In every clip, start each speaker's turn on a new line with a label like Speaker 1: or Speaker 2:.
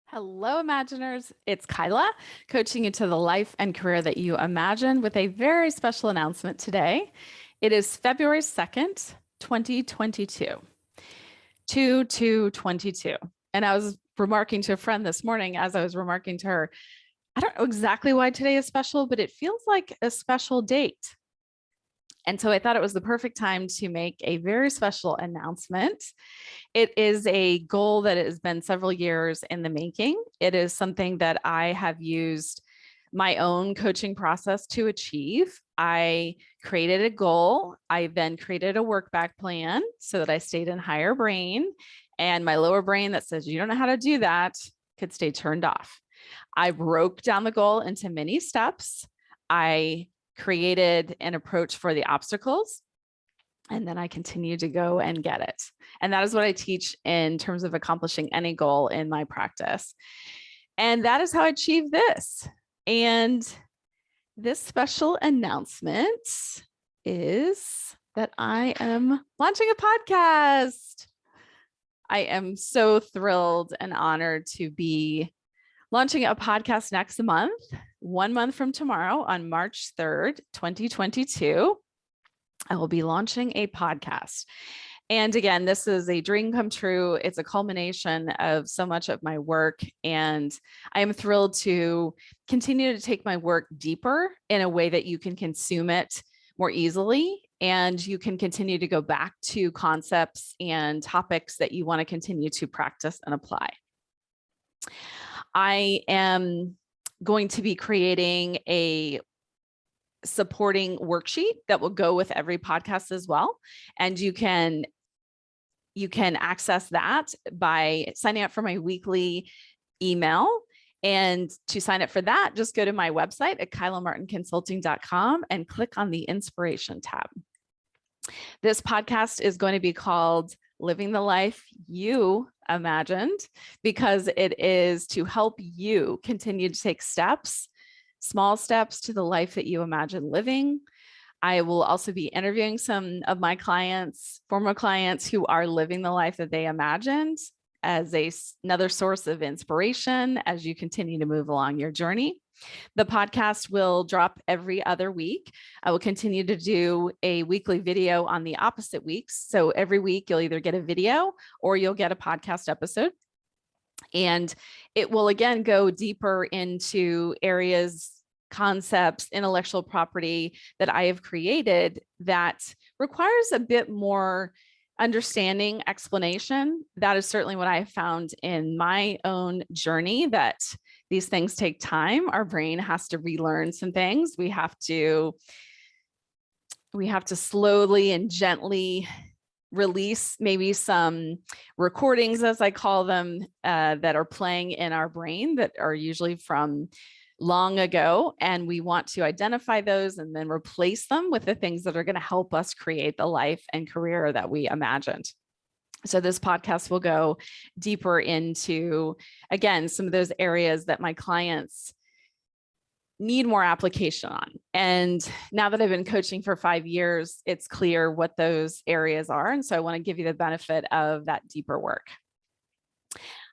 Speaker 1: Hello, Imaginers. It's Kyla, coaching you to the life and career that you imagine with a very special announcement today. It is February 2nd, 2022. 2222. And I was remarking to a friend this morning as I was remarking to her, I don't know exactly why today is special, but it feels like a special date. And so I thought it was the perfect time to make a very special announcement. It is a goal that has been several years in the making. It is something that I have used my own coaching process to achieve. I created a goal. I then created a work back plan so that I stayed in higher brain, and my lower brain that says you don't know how to do that could stay turned off. I broke down the goal into many steps. I created an approach for the obstacles, and then I continue to go and get it. And that is what I teach in terms of accomplishing any goal in my practice. And that is how I achieve this. And this special announcement is that I am launching a podcast. I am so thrilled and honored to be launching a podcast next month, 1 month from tomorrow on March 3rd, 2022. I will be launching a podcast. And again, this is a dream come true. It's a culmination of so much of my work. And I am thrilled to continue to take my work deeper in a way that you can consume it more easily. And you can continue to go back to concepts and topics that you want to continue to practice and apply. I am going to be creating a supporting worksheet that will go with every podcast as well. And you can access that by signing up for my weekly email. And to sign up for that, just go to my website at kylamartinconsulting.com and click on the inspiration tab. This podcast is going to be called Living the Life You Imagined, because it is to help you continue to take steps, small steps to the life that you imagine living. I will also be interviewing some of my clients, former clients who are living the life that they imagined, as another source of inspiration as you continue to move along your journey. The podcast will drop every other week. I will continue to do a weekly video on the opposite weeks. So every week you'll either get a video or you'll get a podcast episode. And it will again go deeper into areas, concepts, intellectual property that I have created that requires a bit more understanding, explanation. That is certainly what I have found in my own journey, that these things take time. Our brain has to relearn some things. We have to slowly and gently release maybe some recordings, as I call them, that are playing in our brain that are usually from long ago. And we want to identify those and then replace them with the things that are going to help us create the life and career that we imagined. So this podcast will go deeper into, again, some of those areas that my clients need more application on. And now that I've been coaching for 5 years, it's clear what those areas are. And so I want to give you the benefit of that deeper work.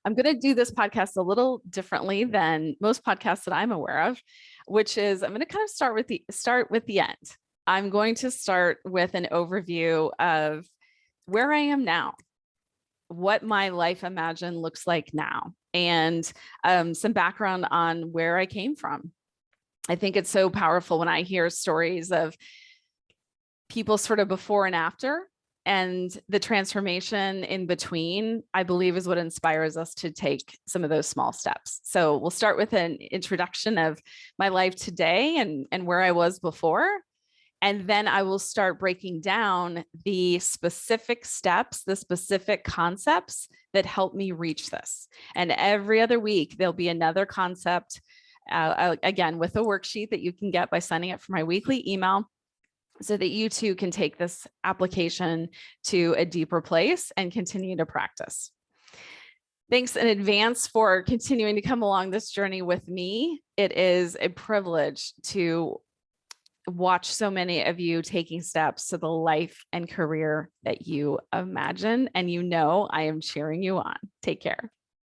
Speaker 1: I'm going to do this podcast a little differently than most podcasts that I'm aware of, which is I'm going to kind of start with the end. I'm going to start with an overview of where I am now, what my life imagined looks like now, and some background on where I came from. I think it's so powerful when I hear stories of people sort of before and after, and the transformation in between, I believe, is what inspires us to take some of those small steps. So we'll start with an introduction of my life today and where I was before. And then I will start breaking down the specific steps, the specific concepts that help me reach this. And every other week, there'll be another concept, again, with a worksheet that you can get by signing up for my weekly email, so that you too can take this application to a deeper place and continue to practice. Thanks in advance for continuing to come along this journey with me. It is a privilege to watch so many of you taking steps to the life and career that you imagine, and I am cheering you on. Take care.